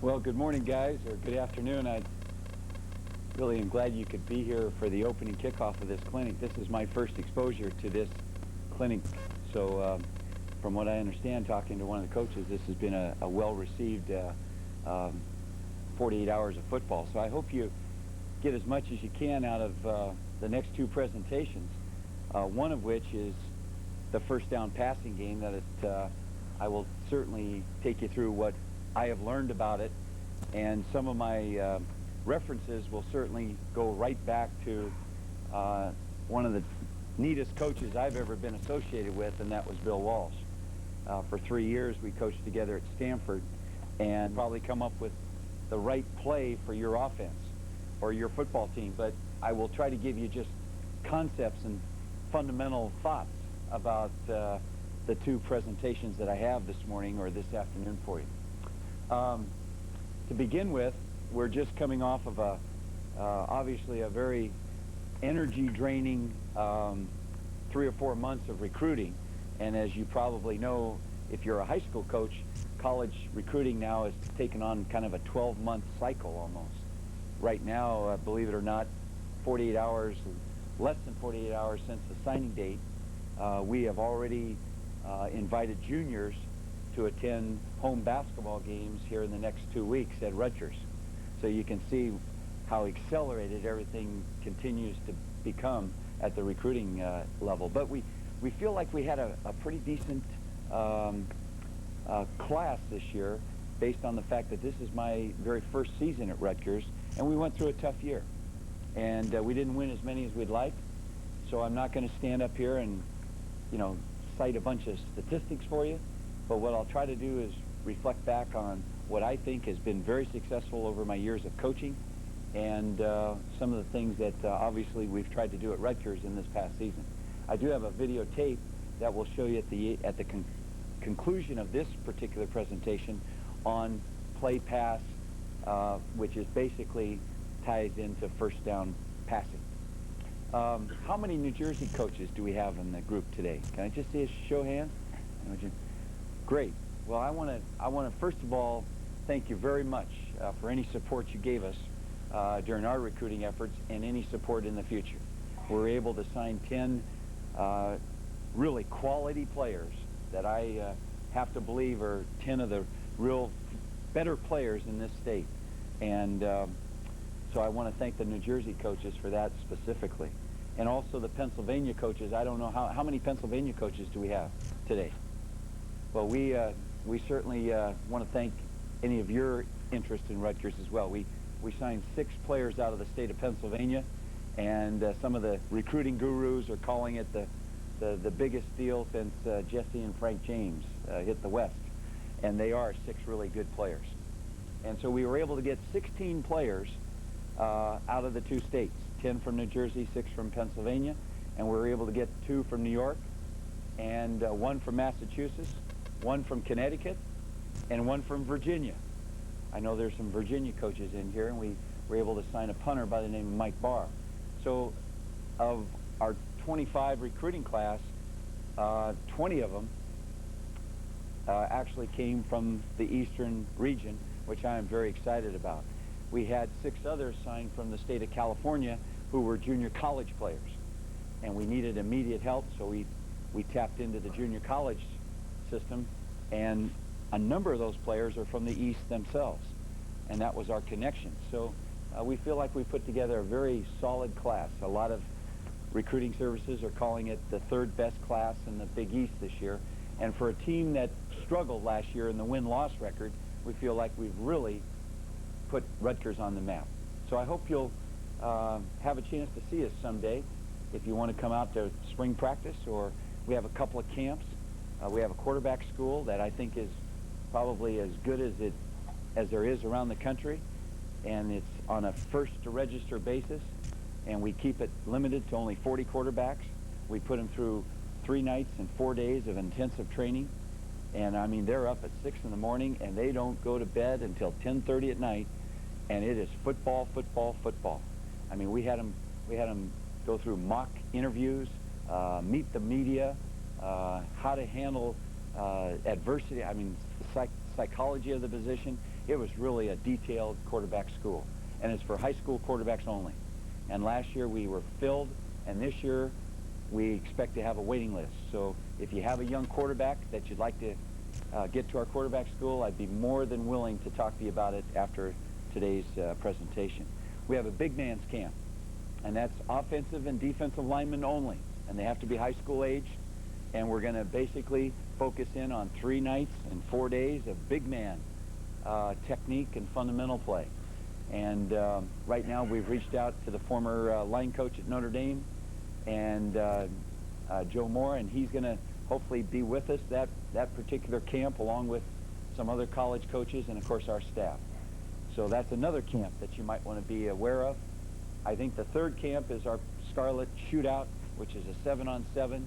Well, good morning, guys, or good afternoon. I really am glad you could be here for the opening kickoff of this clinic. This is my first exposure to this clinic. So from what I understand, talking to one of the coaches, this has been a well-received 48 hours of football. So I hope you get as much as you can out of the next two presentations, one of which is the first down passing game that I will certainly take you through what I have learned about it, and some of my references will certainly go right back to one of the neatest coaches I've ever been associated with, and that was Bill Walsh. For 3 years we coached together at Stanford, and probably come up with the right play for your offense or your football team, but I will try to give you just concepts and fundamental thoughts about the two presentations that I have this morning or this afternoon for you. To begin with, we're just coming off of obviously a very energy-draining 3 or 4 months of recruiting. And as you probably know, if you're a high school coach, college recruiting now has taken on kind of a 12-month cycle almost. Right now, believe it or not, 48 hours, less than 48 hours since the signing date, we have already invited juniors to attend home basketball games here in the next 2 weeks at Rutgers. So you can see how accelerated everything continues to become at the recruiting level. But we feel like we had a pretty decent class this year, based on the fact that this is my very first season at Rutgers, and we went through a tough year. And we didn't win as many as we'd like, so I'm not going to stand up here and, cite a bunch of statistics for you. But what I'll try to do is reflect back on what I think has been very successful over my years of coaching, and some of the things that obviously we've tried to do at Rutgers in this past season. I do have a videotape that will show you at the conclusion of this particular presentation on play pass, which is basically ties into first down passing. How many New Jersey coaches do we have in the group today? Can I just see a show of hands? Great. Well, I want to first of all thank you very much for any support you gave us during our recruiting efforts, and any support in the future. We were able to sign 10 really quality players that I have to believe are 10 of the real better players in this state. And so I want to thank the New Jersey coaches for that specifically. And also the Pennsylvania coaches. I don't know how many Pennsylvania coaches do we have today? Well, we certainly want to thank any of your interest in Rutgers as well. We signed 6 players out of the state of Pennsylvania, and some of the recruiting gurus are calling it the biggest deal since Jesse and Frank James hit the West. And they are 6 really good players. And so we were able to get 16 players out of the 2 states, 10 from New Jersey, 6 from Pennsylvania, and we were able to get 2 from New York, and 1 from Massachusetts, 1 from Connecticut, and 1 from Virginia. I know there's some Virginia coaches in here, and we were able to sign a punter by the name of Mike Barr. So of our 25 recruiting class, 20 of them actually came from the eastern region, which I am very excited about. We had 6 others signed from the state of California who were junior college players, and we needed immediate help, so we tapped into the junior college system, and a number of those players are from the East themselves, and that was our connection. So we feel like we put together a very solid class. A lot of recruiting services are calling it the 3rd best class in the Big East this year, and for a team that struggled last year in the win-loss record, we feel like we've really put Rutgers on the map. So I hope you'll have a chance to see us someday if you want to come out to spring practice, or we have a couple of camps. We have a quarterback school that I think is probably as good as there is around the country, and it's on a first-to-register basis, and we keep it limited to only 40 quarterbacks. We put them through 3 nights and 4 days of intensive training, and I mean, they're up at 6 in the morning, and they don't go to bed until 10:30 at night, and it is football, football, football. I mean, we had them go through mock interviews, meet the media, how to handle adversity. I mean, psychology of the position. It was really a detailed quarterback school, and it's for high school quarterbacks only. And last year we were filled, and this year we expect to have a waiting list. So if you have a young quarterback that you'd like to get to our quarterback school, I'd be more than willing to talk to you about it after today's presentation. We have a big man's camp, and that's offensive and defensive linemen only, and they have to be high school age. And we're going to basically focus in on 3 nights and 4 days of big man technique and fundamental play. And right now we've reached out to the former line coach at Notre Dame, and Joe Moore, and he's going to hopefully be with us that particular camp, along with some other college coaches and of course our staff. So that's another camp that you might want to be aware of. I think the third camp is our Scarlet Shootout, which is a 7-on-7,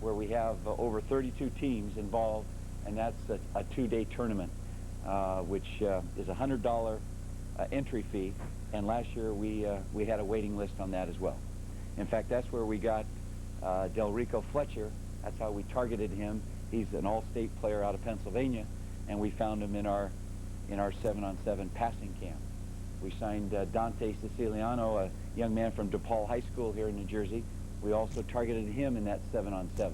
where we have over 32 teams involved, and that's a 2-day tournament, which is a $100 entry fee. And last year we had a waiting list on that as well. In fact, that's where we got Del Rico Fletcher. That's how we targeted him. He's an all-state player out of Pennsylvania, and we found him in our 7-on-7 passing camp. We signed Dante Siciliano, a young man from DePaul High School here in New Jersey. We also targeted him in that 7-on-7.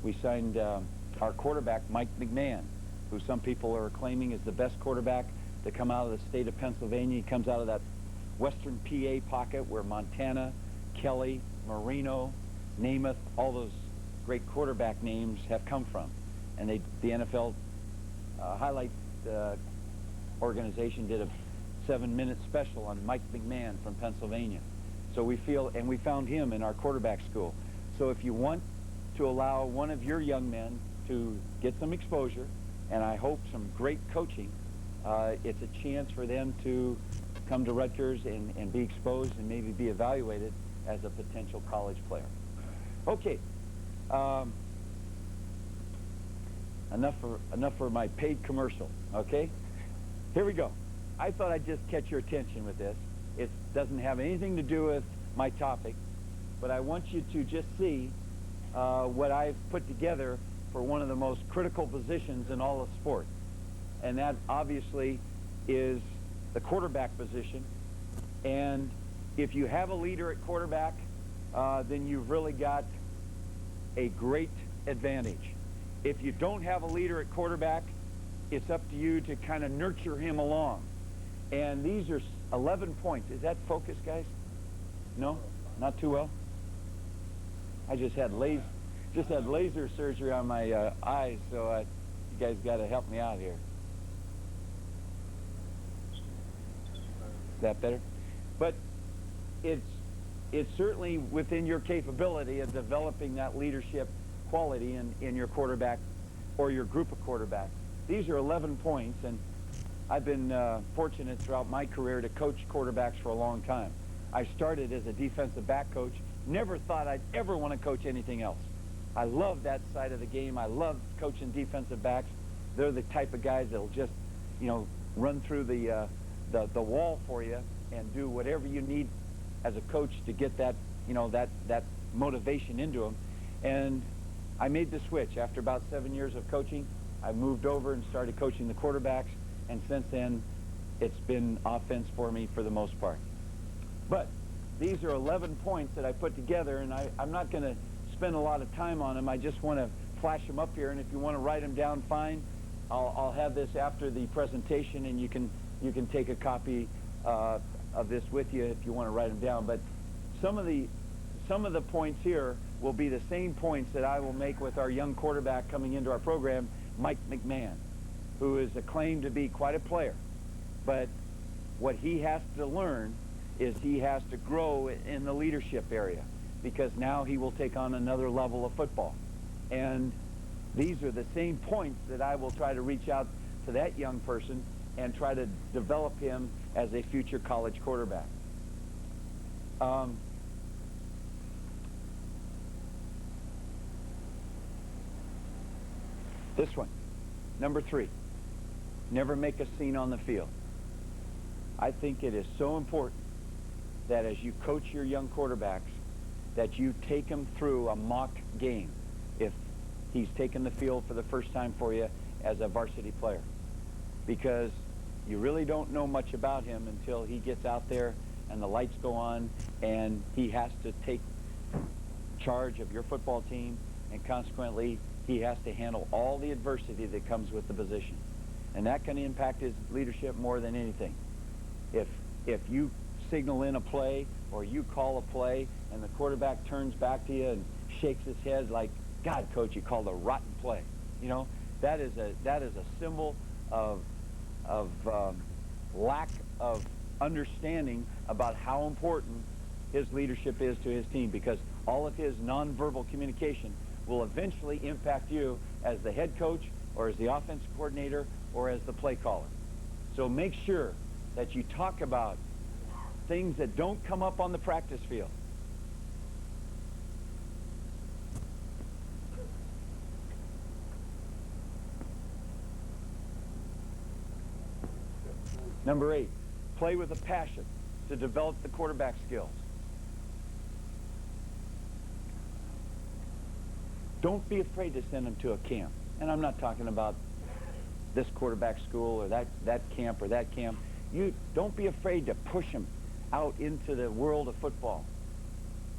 We signed our quarterback, Mike McMahon, who some people are claiming is the best quarterback to come out of the state of Pennsylvania. He comes out of that western PA pocket where Montana, Kelly, Marino, Namath, all those great quarterback names have come from. And the NFL highlight organization did a 7-minute special on Mike McMahon from Pennsylvania. So we found him in our quarterback school. So if you want to allow one of your young men to get some exposure, and I hope some great coaching, it's a chance for them to come to Rutgers and be exposed and maybe be evaluated as a potential college player. Okay, enough for my paid commercial, okay? Here we go. I thought I'd just catch your attention with this. It doesn't have anything to do with my topic, but I want you to just see what I've put together for one of the most critical positions in all of sport. And that obviously is the quarterback position. And if you have a leader at quarterback, then you've really got a great advantage. If you don't have a leader at quarterback, it's up to you to kind of nurture him along. And these are 11 points. Is that focus, guys? No? Not too well? I just had laser surgery on my eyes, so you guys got to help me out here. Is that better? But it's certainly within your capability of developing that leadership quality in your quarterback or your group of quarterbacks. These are 11 points, and I've been fortunate throughout my career to coach quarterbacks for a long time. I started as a defensive back coach, never thought I'd ever want to coach anything else. I love that side of the game. I love coaching defensive backs. They're the type of guys that'll just, run through the wall for you and do whatever you need as a coach to get that, that motivation into them. And I made the switch. After about 7 years of coaching, I moved over and started coaching the quarterbacks. And since then, it's been offense for me for the most part. But these are 11 points that I put together, and I'm not going to spend a lot of time on them. I just want to flash them up here, and if you want to write them down, fine. I'll have this after the presentation, and you can take a copy of this with you if you want to write them down. But some of the points here will be the same points that I will make with our young quarterback coming into our program, Mike McMahon, who is acclaimed to be quite a player. But what he has to learn is he has to grow in the leadership area, because now he will take on another level of football. And these are the same points that I will try to reach out to that young person and try to develop him as a future college quarterback. This one, number 3, never make a scene on the field. I think it is so important that as you coach your young quarterbacks, that you take him through a mock game if he's taken the field for the first time for you as a varsity player. because you really don't know much about him until he gets out there and the lights go on and he has to take charge of your football team, and consequently he has to handle all the adversity that comes with the position. And that can impact his leadership more than anything. If you signal in a play or you call a play and the quarterback turns back to you and shakes his head like, "God, coach, you called a rotten play," you know, that is a symbol of lack of understanding about how important his leadership is to his team, because all of his nonverbal communication will eventually impact you as the head coach or as the offensive coordinator or as the play caller. So make sure that you talk about things that don't come up on the practice field. Number 8, play with a passion to develop the quarterback skills. Don't be afraid to send them to a camp. And I'm not talking about this quarterback school or that camp or that camp. You don't be afraid to push him out into the world of football,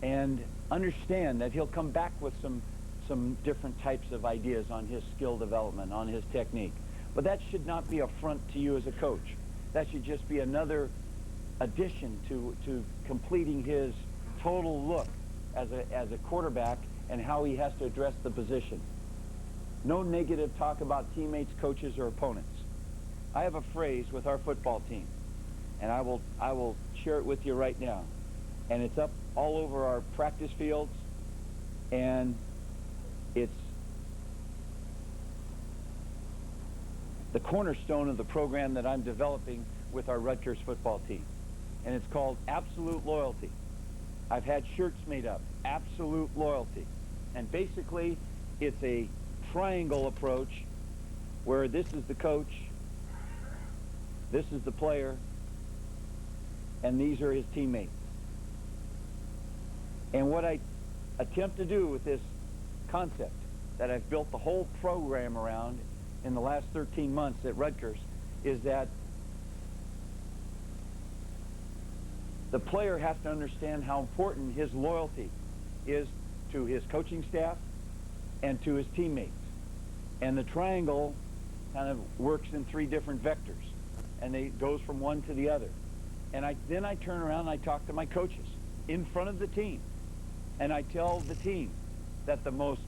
and understand that he'll come back with some different types of ideas on his skill development, on his technique. But that should not be a front to you as a coach. That should just be another addition to completing his total look as a quarterback and how he has to address the position. No negative talk about teammates, coaches, or opponents. I have a phrase with our football team, and I will share it with you right now. And it's up all over our practice fields, and it's the cornerstone of the program that I'm developing with our Rutgers football team. And it's called absolute loyalty. I've had shirts made up, absolute loyalty. And basically, it's a triangle approach where this is the coach, this is the player, and these are his teammates. And what I attempt to do with this concept that I've built the whole program around in the last 13 months at Rutgers is that the player has to understand how important his loyalty is to his coaching staff and to his teammates. And the triangle kind of works in 3 different vectors, and it goes from one to the other. And then I turn around and I talk to my coaches in front of the team, and I tell the team that the most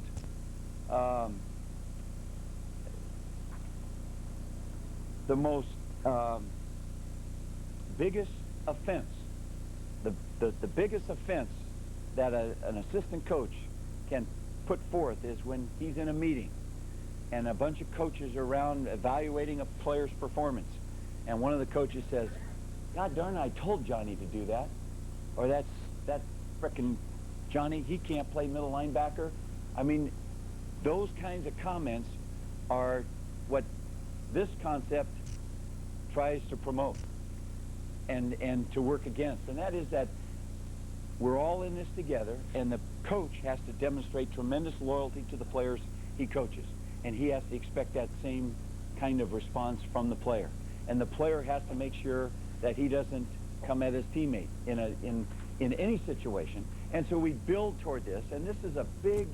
biggest offense, the biggest offense that an assistant coach can put forth is when he's in a meeting and a bunch of coaches are around evaluating a player's performance, and one of the coaches says, "God darn it, I told Johnny to do that," or that frickin' Johnny, he can't play middle linebacker. I mean, those kinds of comments are what this concept tries to promote and to work against. And that is that we're all in this together, and the coach has to demonstrate tremendous loyalty to the players he coaches. And he has to expect that same kind of response from the player. And the player has to make sure that he doesn't come at his teammate in any situation. And so we build toward this, and this is a big,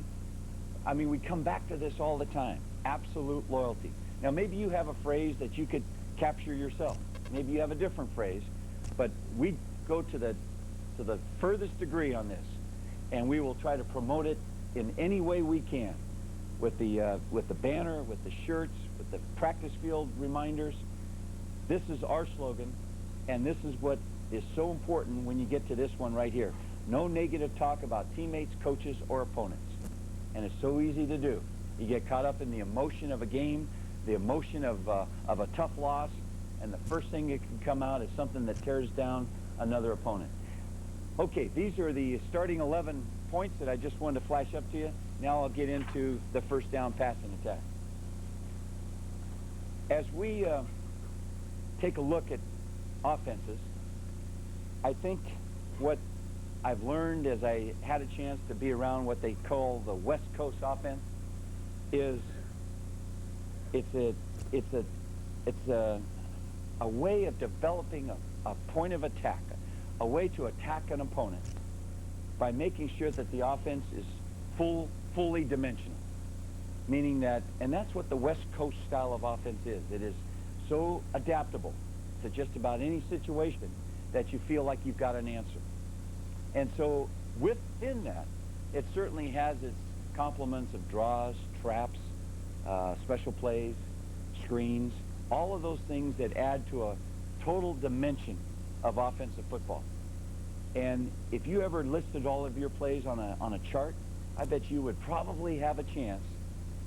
I mean, we come back to this all the time, absolute loyalty. Now, maybe you have a phrase that you could capture yourself. Maybe you have a different phrase, but we go to the furthest degree on this, and we will try to promote it in any way we can, with the banner, with the shirts, with the practice field reminders. This is our slogan, and this is what is so important when you get to this one right here. No negative talk about teammates, coaches, or opponents. And it's so easy to do. You get caught up in the emotion of a game, the emotion of a tough loss, and the first thing that can come out is something that tears down another opponent. Okay, these are the starting 11 points that I just wanted to flash up to you. Now I'll get into the first down passing attack. As we take a look at offenses, I think what I've learned as I had a chance to be around what they call the West Coast offense is it's a it's a way of developing a point of attack, a way to attack an opponent by making sure that the offense is fully dimensional. Meaning that, and that's what the West Coast style of offense is. It is so adaptable to just about any situation that you feel like you've got an answer. And so within that, it certainly has its complements of draws, traps, special plays, screens, all of those things that add to a total dimension of offensive football. And if you ever listed all of your plays on a chart, I bet you would probably have a chance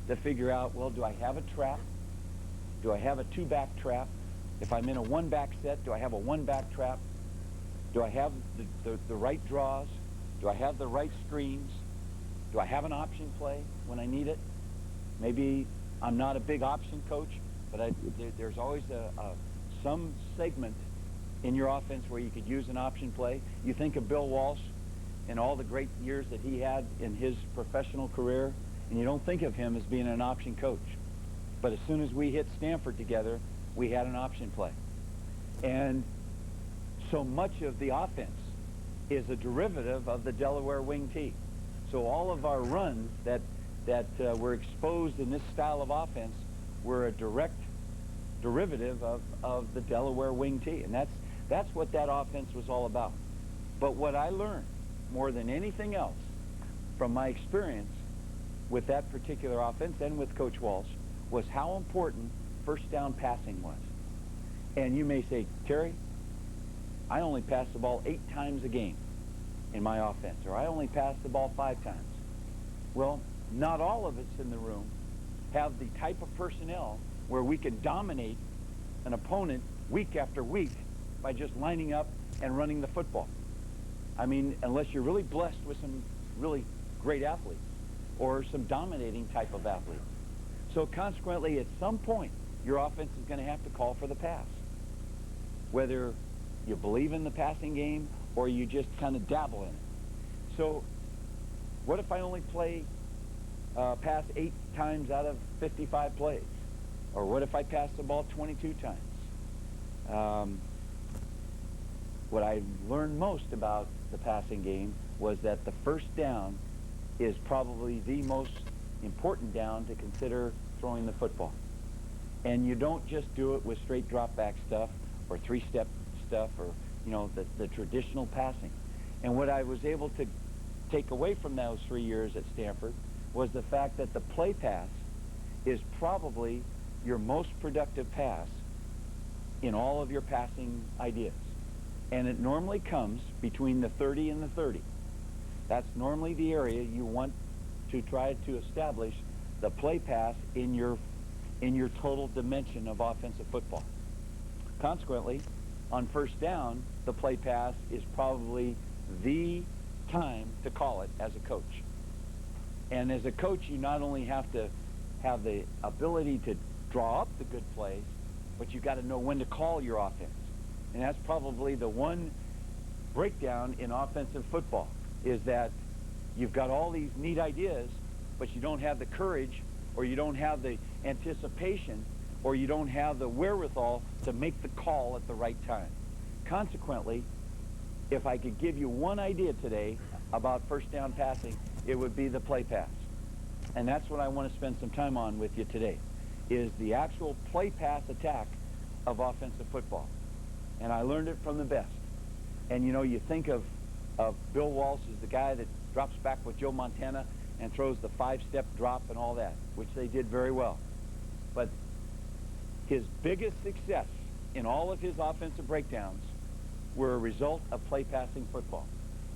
to figure out, well, do I have a trap? Do I have a two-back trap? If I'm in a one-back set, do I have a one-back trap? Do I have the right draws? Do I have the right screens? Do I have an option play when I need it? Maybe I'm not a big option coach, but there's always some segment in your offense where you could use an option play. You think of Bill Walsh and all the great years that he had in his professional career, and you don't think of him as being an option coach. But as soon as we hit Stanford together, we had an option play. And so much of the offense is a derivative of the Delaware wing tee. So all of our runs that were exposed in this style of offense were a direct derivative of the Delaware wing tee. And that's what that offense was all about. But what I learned more than anything else from my experience with that particular offense and with Coach Walsh was how important first down passing was. And you may say, Terry, I only pass the ball 8 times a game in my offense, or I only pass the ball 5 times. Well, not all of us in the room have the type of personnel where we can dominate an opponent week after week by just lining up and running the football. I mean, unless you're really blessed with some really great athletes or some dominating type of athletes. So consequently, at some point, your offense is going to have to call for the pass. Whether you believe in the passing game or you just kind of dabble in it. So what if I only pass 8 times out of 55 plays? Or what if I pass the ball 22 times? What I learned most about the passing game was that the first down is probably the most important down to consider throwing the football. And you don't just do it with straight drop back stuff or 3-step stuff or, you know, the traditional passing. And what I was able to take away from those 3 years at Stanford was the fact that the play pass is probably your most productive pass in all of your passing ideas. And it normally comes between the 30 and the 30. That's normally the area you want to try to establish the play pass in your total dimension of offensive football. Consequently, on first down, the play pass is probably the time to call it as a coach. And as a coach, you not only have to have the ability to draw up the good plays, but you've got to know when to call your offense. And that's probably the one breakdown in offensive football, is that you've got all these neat ideas, but you don't have the courage, or you don't have the anticipation, or you don't have the wherewithal to make the call at the right time. Consequently, if I could give you one idea today about first down passing, it would be the play pass. And that's what I want to spend some time on with you today, is the actual play pass attack of offensive football. And I learned it from the best. And you know, you think of Bill Walsh as the guy that drops back with Joe Montana and throws the 5-step drop and all that, which they did very well. But his biggest success in all of his offensive breakdowns were a result of play passing football.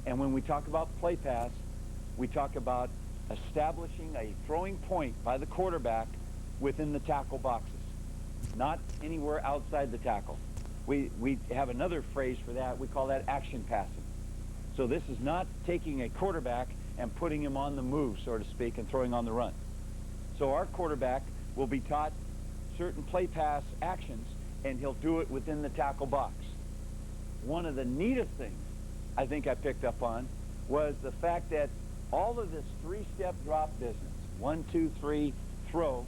And when we talk about play pass, we talk about establishing a throwing point by the quarterback within the tackle boxes, not anywhere outside the tackle. We have another phrase for that. We call that action passing. So this is not taking a quarterback and putting him on the move, so to speak, and throwing on the run. So our quarterback will be taught certain play pass actions, and he'll do it within the tackle box. One of the neatest things I think I picked up on was the fact that all of this 3-step drop business, 1, 2, 3, throw,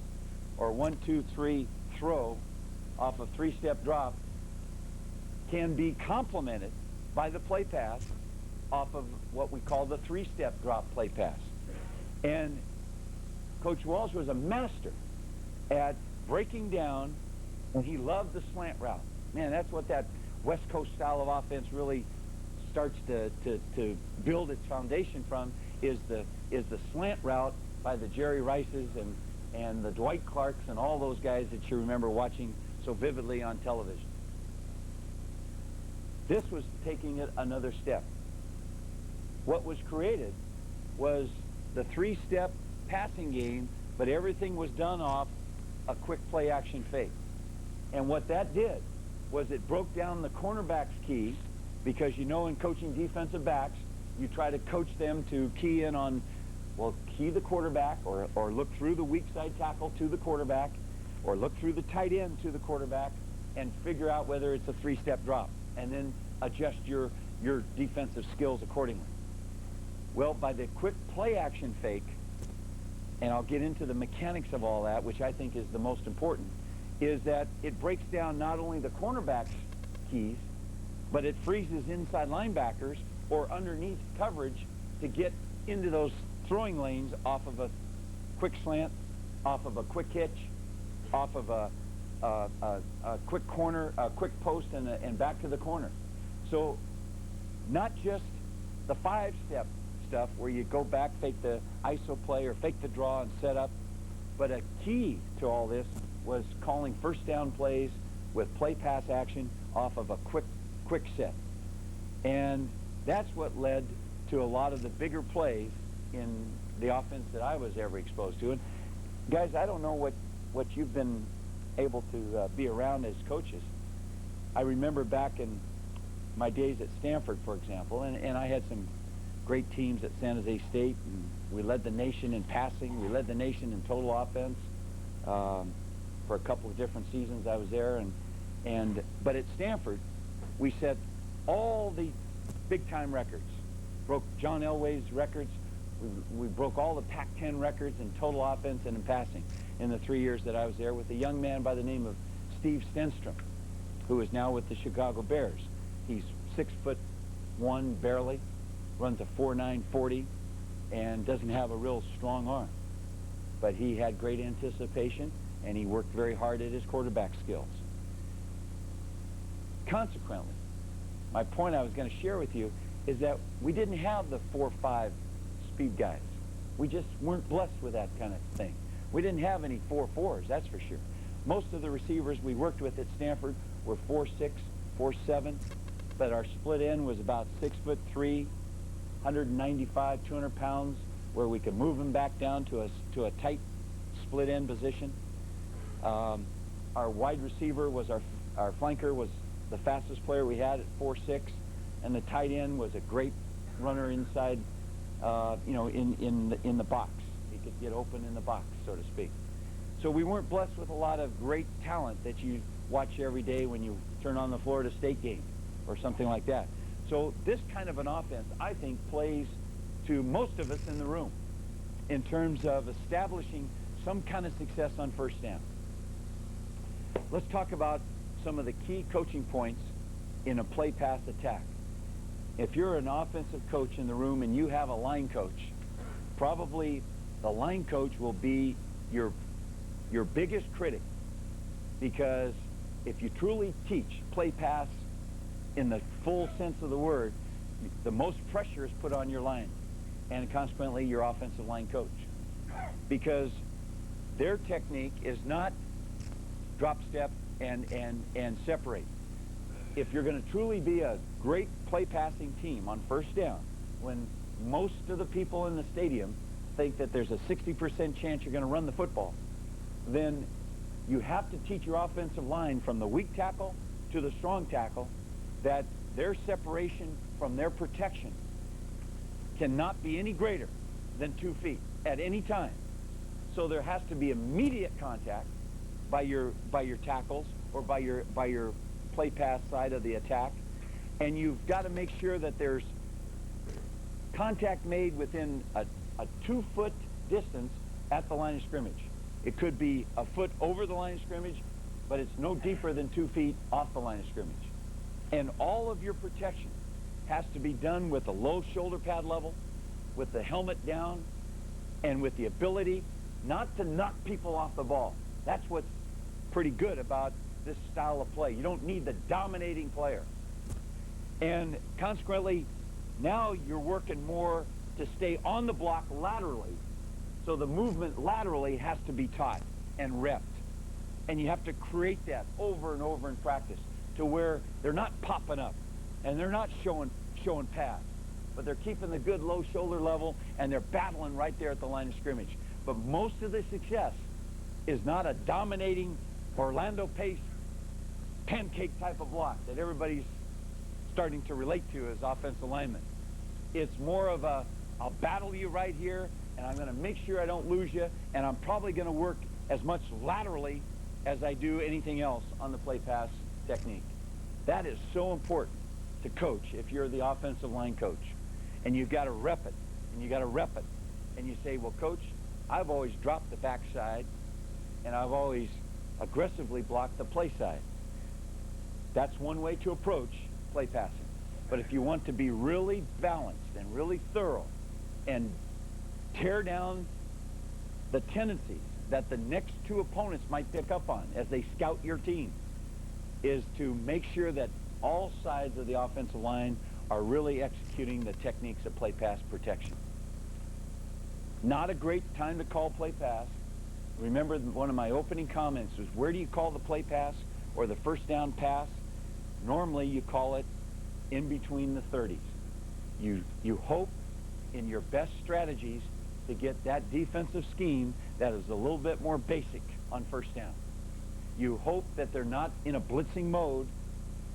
or 1, 2, 3, throw, off of three-step drop can be complemented by the play pass off of what we call the three-step drop play pass. And Coach Walsh was a master at breaking down, and he loved the slant route. Man, that's what that West Coast style of offense really starts to build its foundation from, is the slant route by the Jerry Rices and the Dwight Clarks and all those guys that you remember watching so vividly on television. This was taking it another step. What was created was the three-step passing game, but everything was done off a quick play action fake. And what that did was it broke down the cornerback's key, because you know in coaching defensive backs, you try to coach them to key in on, well, key the quarterback, or look through the weak side tackle to the quarterback, or look through the tight end to the quarterback, and figure out whether it's a three-step drop, and then adjust your defensive skills accordingly. Well, by the quick play action fake, and I'll get into the mechanics of all that, which I think is the most important, is that it breaks down not only the cornerback's keys, but it freezes inside linebackers or underneath coverage to get into those throwing lanes off of a quick slant, off of a quick hitch, off of a quick corner, a quick post, and back to the corner. So not just the five-step stuff where you go back, fake the ISO play or fake the draw and set up, but a key to all this was calling first down plays with play pass action off of a quick set. And that's what led to a lot of the bigger plays in the offense that I was ever exposed to. And guys, I don't know what you've been able to be around as coaches. I remember back in my days at Stanford, for example, and I had some great teams at San Jose State, and we led the nation in passing, we led the nation in total offense for a couple of different seasons I was there, but at Stanford we set all the big-time records, broke John Elway's records, we broke all the Pac-10 records in total offense and in passing in the 3 years that I was there, with a young man by the name of Steve Stenstrom, who is now with the Chicago Bears. He's 6'1" barely, runs a 4.9 40, and doesn't have a real strong arm. But he had great anticipation, and he worked very hard at his quarterback skills. Consequently, my point I was going to share with you is that we didn't have the 4.5 speed guys. We just weren't blessed with that kind of thing. We didn't have any 4.4s, that's for sure. Most of the receivers we worked with at Stanford were 4.6, 4.7, but our split end was about 6'3", 195, 200 pounds, where we could move them back down to a tight split end position. Our wide receiver was our flanker was the fastest player we had at 4.6, and the tight end was a great runner inside, in the box. He could get open in the box, so to speak. So we weren't blessed with a lot of great talent that you watch every day when you turn on the Florida State game or something like that. So this kind of an offense, I think, plays to most of us in the room in terms of establishing some kind of success on first down. Let's talk about some of the key coaching points in a play pass attack. If you're an offensive coach in the room and you have a line coach, probably the line coach will be your biggest critic, because if you truly teach play pass in the full sense of the word, the most pressure is put on your line, and consequently your offensive line coach, because their technique is not drop step and separate. If you're going to truly be a great play passing team on first down, when most of the people in the stadium think that there's a 60% chance you're going to run the football, then you have to teach your offensive line from the weak tackle to the strong tackle that their separation from their protection cannot be any greater than 2 feet at any time. So there has to be immediate contact by your tackles or by your play pass side of the attack, and you've got to make sure that there's contact made within a 2-foot distance at the line of scrimmage. It could be a foot over the line of scrimmage, but it's no deeper than 2 feet off the line of scrimmage. And all of your protection has to be done with a low shoulder pad level, with the helmet down, and with the ability not to knock people off the ball. That's what's pretty good about this style of play. You don't need the dominating player. And consequently, now you're working more to stay on the block laterally. So the movement laterally has to be taught and repped. And you have to create that over and over in practice to where they're not popping up and they're not showing pass, but they're keeping the good low shoulder level and they're battling right there at the line of scrimmage. But most of the success is not a dominating Orlando pace pancake type of block that everybody's starting to relate to as offensive linemen. It's more of a, I'll battle you right here, and I'm going to make sure I don't lose you, and I'm probably going to work as much laterally as I do anything else on the play pass technique. That is so important to coach if you're the offensive line coach. And you've got to rep it, and you got to rep it. And you say, well, coach, I've always dropped the backside, and I've always aggressively blocked the play side. That's one way to approach play passing. But if you want to be really balanced and really thorough and tear down the tendencies that the next two opponents might pick up on as they scout your team, is to make sure that all sides of the offensive line are really executing the techniques of play pass protection. Not a great time to call play pass. Remember, one of my opening comments was, where do you call the play pass or the first down pass? Normally you call it in between the 30s. You hope in your best strategies to get that defensive scheme that is a little bit more basic on first down. You hope that they're not in a blitzing mode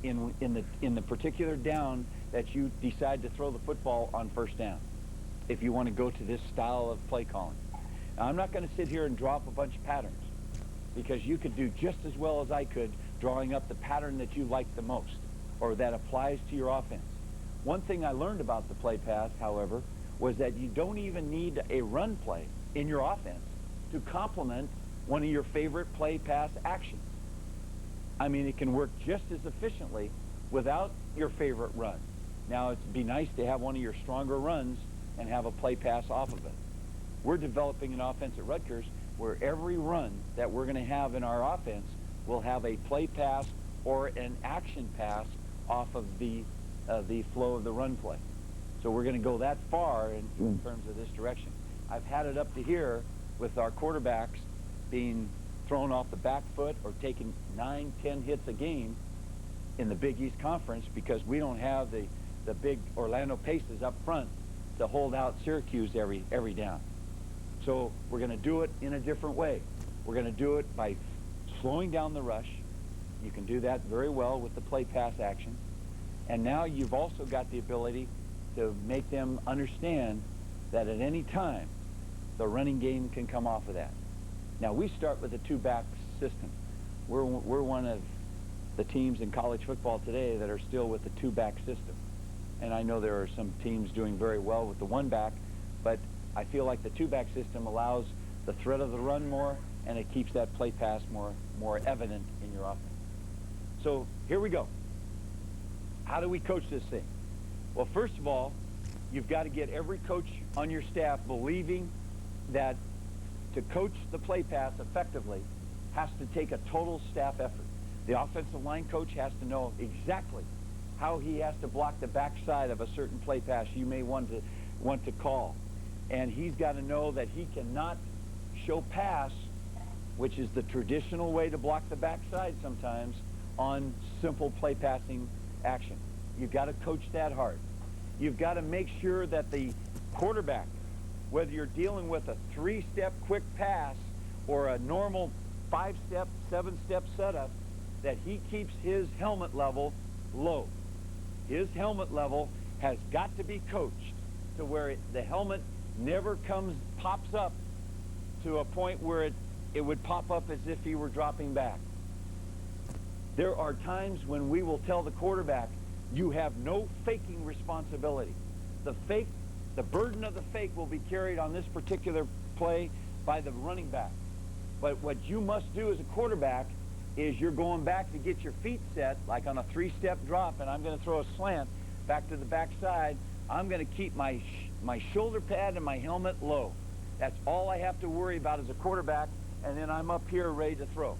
in the particular down that you decide to throw the football on first down, if you want to go to this style of play calling. Now, I'm not going to sit here and drop a bunch of patterns, because you could do just as well as I could drawing up the pattern that you like the most or that applies to your offense. One thing I learned about the play pass, however, was that you don't even need a run play in your offense to complement one of your favorite play pass actions. I mean, it can work just as efficiently without your favorite run. Now, it'd be nice to have one of your stronger runs and have a play pass off of it. We're developing an offense at Rutgers where every run that we're going to have in our offense will have a play pass or an action pass off of the flow of the run play. So we're going to go that far in terms of this direction. I've had it up to here with our quarterbacks being thrown off the back foot or taking 9-10 hits a game in the Big East Conference because we don't have the big Orlando Paces up front to hold out Syracuse every down. So we're going to do it in a different way. We're going to do it by slowing down the rush. You can do that very well with the play pass action. And now you've also got the ability to make them understand that at any time the running game can come off of that. Now, we start with a two-back system. We're one of the teams in college football today that are still with the two-back system. And I know there are some teams doing very well with the one-back, but I feel like the two-back system allows the threat of the run more, and it keeps that play pass more evident in your offense. So here we go. How do we coach this thing? Well, first of all, you've got to get every coach on your staff believing that to coach the play pass effectively has to take a total staff effort. The offensive line coach has to know exactly how he has to block the backside of a certain play pass you may want to call. And he's got to know that he cannot show pass, which is the traditional way to block the backside sometimes, on simple play passing action. You've got to coach that hard. You've got to make sure that the quarterback, whether you're dealing with a 3-step quick pass or a normal 5-step, 7-step setup, that he keeps his helmet level low. His helmet level has got to be coached to where the helmet never pops up to a point where it would pop up as if he were dropping back. There are times when we will tell the quarterback, you have no faking responsibility. The burden of the fake will be carried on this particular play by the running back. But what you must do as a quarterback is you're going back to get your feet set, like on a 3-step drop, and I'm going to throw a slant back to the backside. I'm going to keep my shoulder pad and my helmet low. That's all I have to worry about as a quarterback, and then I'm up here ready to throw.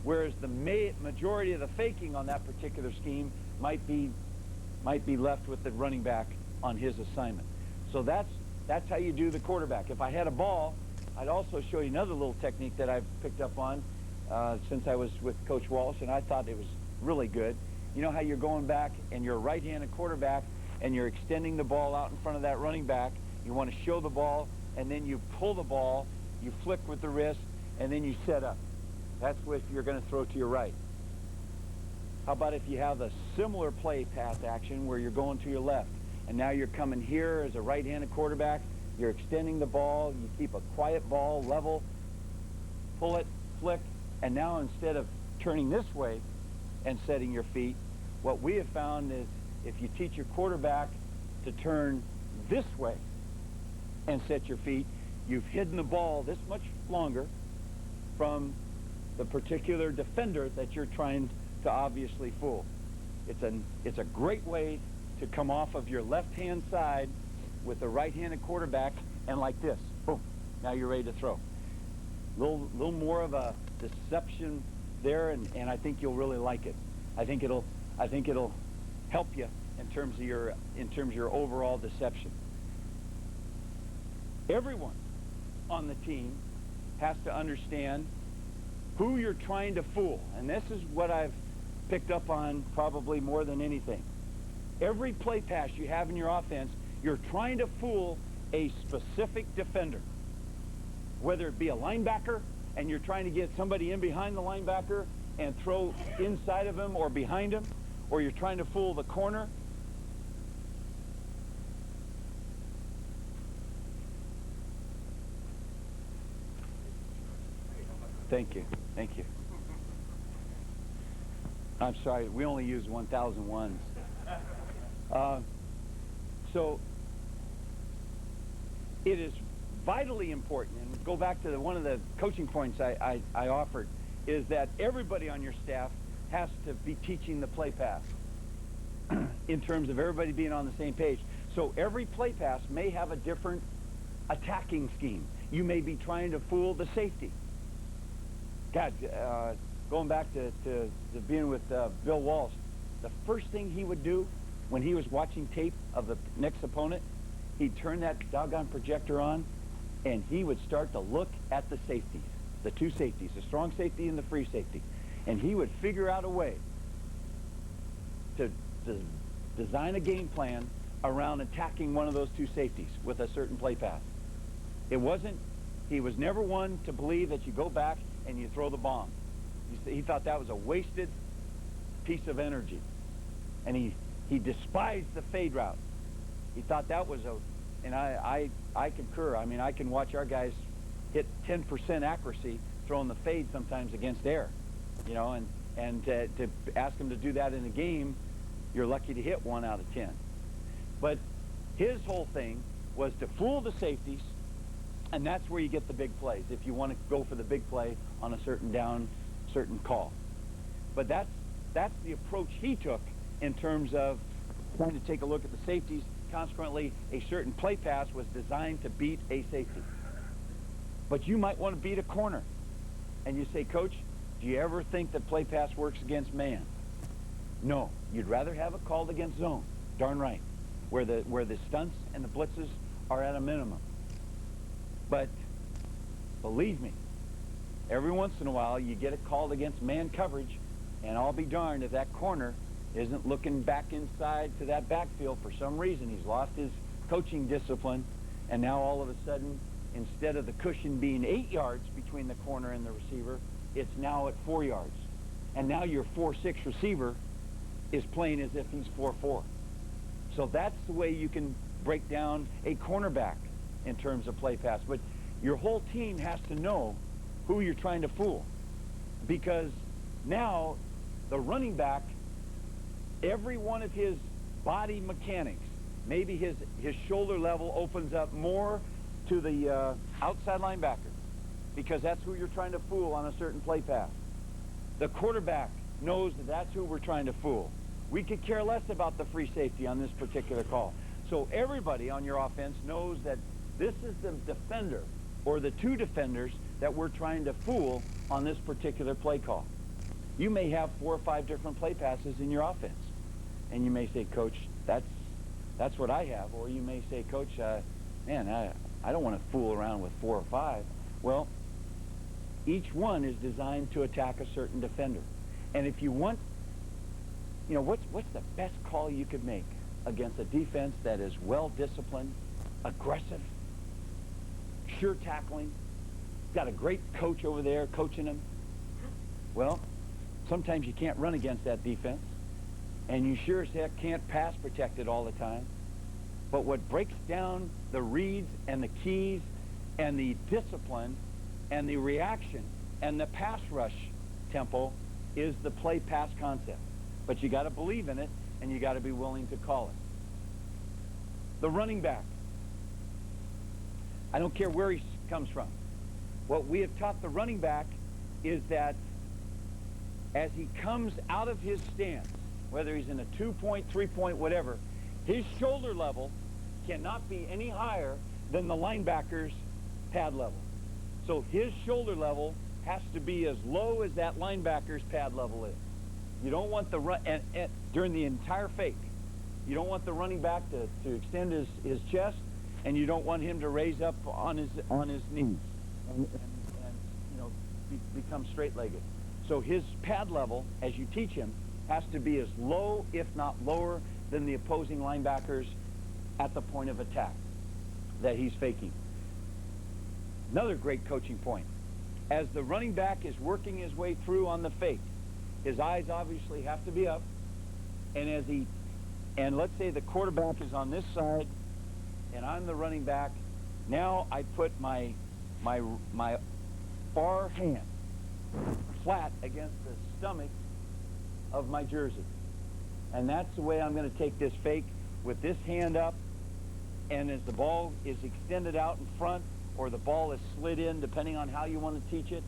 Whereas the majority of the faking on that particular scheme might be left with the running back on his assignment. So that's how you do the quarterback. If I had a ball, I'd also show you another little technique that I've picked up on since I was with Coach Walsh, and I thought it was really good. You know how you're going back and you're a right-handed quarterback and you're extending the ball out in front of that running back. You want to show the ball, and then you pull the ball, you flick with the wrist, and then you set up. That's if you're going to throw to your right. How about if you have a similar play path action where you're going to your left, and now you're coming here as a right-handed quarterback, you're extending the ball, you keep a quiet ball, level, pull it, flick, and now instead of turning this way and setting your feet, what we have found is if you teach your quarterback to turn this way and set your feet, you've hidden the ball this much longer from the particular defender that you're trying to obviously fool. It's a great way to come off of your left-hand side with the right-handed quarterback, and like this, boom, now you're ready to throw. Little more of a deception there, and I think you'll really like it. I think it'll help you in terms of your overall deception. Everyone on the team has to understand who you're trying to fool, and this is what I've picked up on probably more than anything. Every play pass you have in your offense, you're trying to fool a specific defender, whether it be a linebacker and you're trying to get somebody in behind the linebacker and throw inside of him or behind him, or you're trying to fool the corner. Thank you. Thank you. I'm sorry, we only use 1,001s. So it is vitally important, and go back to one of the coaching points I offered, is that everybody on your staff has to be teaching the play pass in terms of everybody being on the same page. So every play pass may have a different attacking scheme. You may be trying to fool the safety. God, going back to being with Bill Walsh, the first thing he would do when he was watching tape of the next opponent, he'd turn that doggone projector on, and he would start to look at the safeties, the two safeties, the strong safety and the free safety. And he would figure out a way to design a game plan around attacking one of those two safeties with a certain play pass. He was never one to believe that you go back and you throw the bomb. He thought that was a wasted piece of energy. And he despised the fade route. He thought that was and I concur. I mean, I can watch our guys hit 10% accuracy throwing the fade sometimes against air, you know, and to ask them to do that in a game, you're lucky to hit 1 out of 10. But his whole thing was to fool the safeties, and that's where you get the big plays, if you want to go for the big play on a certain down, certain call. But that's the approach he took in terms of trying to take a look at the safeties. Consequently, a certain play pass was designed to beat a safety. But you might want to beat a corner. And you say, Coach, do you ever think that play pass works against man? No. You'd rather have it called against zone. Darn right. Where the stunts and the blitzes are at a minimum. But believe me, every once in a while you get it called against man coverage, and I'll be darned if that corner isn't looking back inside to that backfield for some reason. He's lost his coaching discipline, and now all of a sudden, instead of the cushion being 8 yards between the corner and the receiver, it's now at 4 yards. And now your 4-6 receiver is playing as if he's 4-4. So that's the way you can break down a cornerback in terms of play pass. But your whole team has to know who you're trying to fool, because now the running back, every one of his body mechanics, maybe his shoulder level opens up more to the outside linebacker, because that's who you're trying to fool on a certain play pass. The quarterback knows that that's who we're trying to fool. We could care less about the free safety on this particular call. So everybody on your offense knows that this is the defender or the two defenders that we're trying to fool on this particular play call. You may have 4 or 5 different play passes in your offense. And you may say, Coach, that's what I have. Or you may say, Coach, man, I don't want to fool around with 4 or 5. Well, each one is designed to attack a certain defender. And if you want, you know, what's the best call you could make against a defense that is well-disciplined, aggressive, sure tackling, got a great coach over there coaching them? Well, sometimes you can't run against that defense, and you sure as heck can't pass protect it all the time. But what breaks down the reads and the keys and the discipline and the reaction and the pass rush tempo is the play-pass concept. But you got to believe in it, and you got to be willing to call it. The running back. I don't care where he comes from. What we have taught the running back is that as he comes out of his stance, whether he's in a 2-point, 3-point, whatever, his shoulder level cannot be any higher than the linebacker's pad level. So his shoulder level has to be as low as that linebacker's pad level is. You don't want the run, and during the entire fake, you don't want the running back to extend his chest, and you don't want him to raise up on his knees and you know, become straight-legged. So his pad level, as you teach him, has to be as low, if not lower, than the opposing linebackers at the point of attack that he's faking. Another great coaching point. As the running back is working his way through on the fake, his eyes obviously have to be up, and let's say the quarterback is on this side, and I'm the running back. Now I put my far hand flat against the stomach of my jersey. And that's the way I'm going to take this fake, with this hand up, and as the ball is extended out in front, or the ball is slid in, depending on how you want to teach it,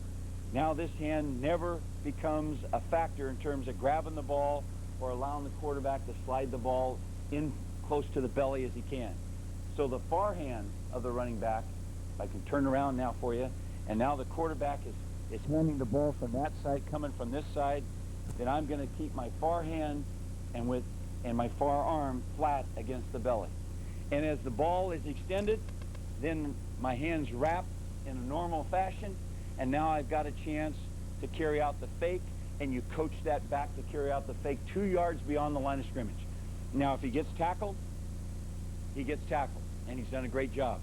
now this hand never becomes a factor in terms of grabbing the ball or allowing the quarterback to slide the ball in close to the belly as he can. So the far hand of the running back, if I can turn around now for you, and now the quarterback is handing the ball from that side, coming from this side, then I'm going to keep my far hand and my far arm flat against the belly. And as the ball is extended, then my hands wrap in a normal fashion, and now I've got a chance to carry out the fake, and you coach that back to carry out the fake 2 yards beyond the line of scrimmage. Now, if he gets tackled, he gets tackled, and he's done a great job.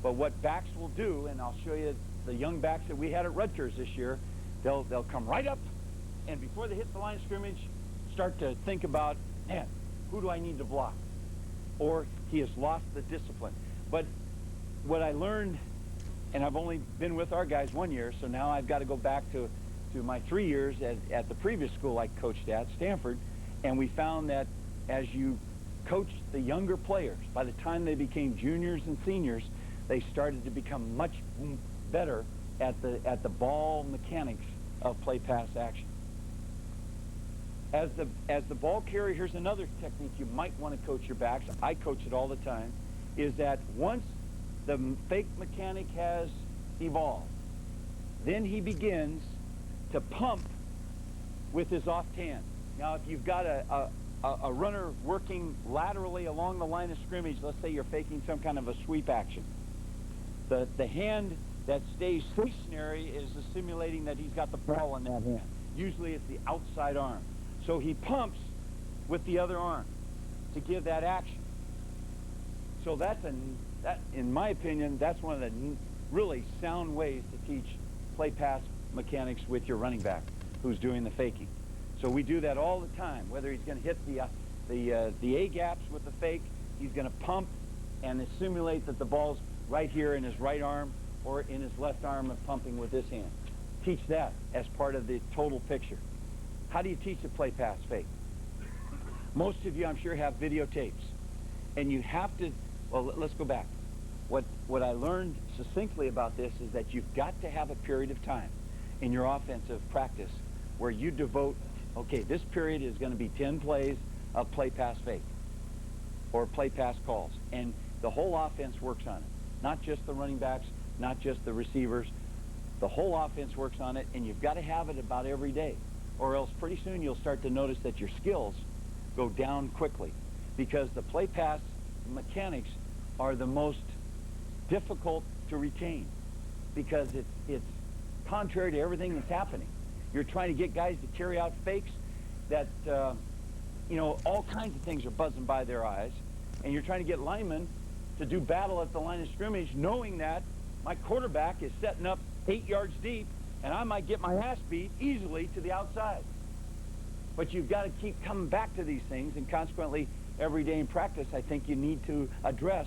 But what backs will do, and I'll show you the young backs that we had at Rutgers this year, they'll come right up, and before they hit the line of scrimmage, start to think about, man, who do I need to block? Or he has lost the discipline. But what I learned, and I've only been with our guys 1 year, so now I've got to go back to my 3 years at the previous school I coached at, Stanford, and we found that as you coach the younger players, by the time they became juniors and seniors, they started to become much better at the ball mechanics of play-pass action. As the ball carrier, here's another technique you might want to coach your backs. I coach it all the time, is that once the fake mechanic has evolved, then he begins to pump with his off hand. Now, if you've got a runner working laterally along the line of scrimmage, let's say you're faking some kind of a sweep action, the hand that stays stationary is simulating that he's got the ball in that hand. Usually it's the outside arm. So he pumps with the other arm to give that action. So that, in my opinion, that's one of the really sound ways to teach play-pass mechanics with your running back who's doing the faking. So we do that all the time. Whether he's going to hit the A-gaps with the fake, he's going to pump and simulate that the ball's right here in his right arm or in his left arm and pumping with this hand. Teach that as part of the total picture. How do you teach a play-pass fake? Most of you, I'm sure, have videotapes. And you have to, well, let's go back. What I learned succinctly about this is that you've got to have a period of time in your offensive practice where you devote, okay, this period is going to be 10 plays of play pass fake or play pass calls. And the whole offense works on it. Not just the running backs, not just the receivers. The whole offense works on it, and you've got to have it about every day. Or else pretty soon you'll start to notice that your skills go down quickly, because the play pass mechanics are the most difficult to retain, because it's contrary to everything that's happening. You're trying to get guys to carry out fakes that, you know, all kinds of things are buzzing by their eyes, and you're trying to get linemen to do battle at the line of scrimmage, knowing that my quarterback is setting up 8 yards deep, and I might get my ass beat easily to the outside. But you've got to keep coming back to these things, and consequently, every day in practice, I think you need to address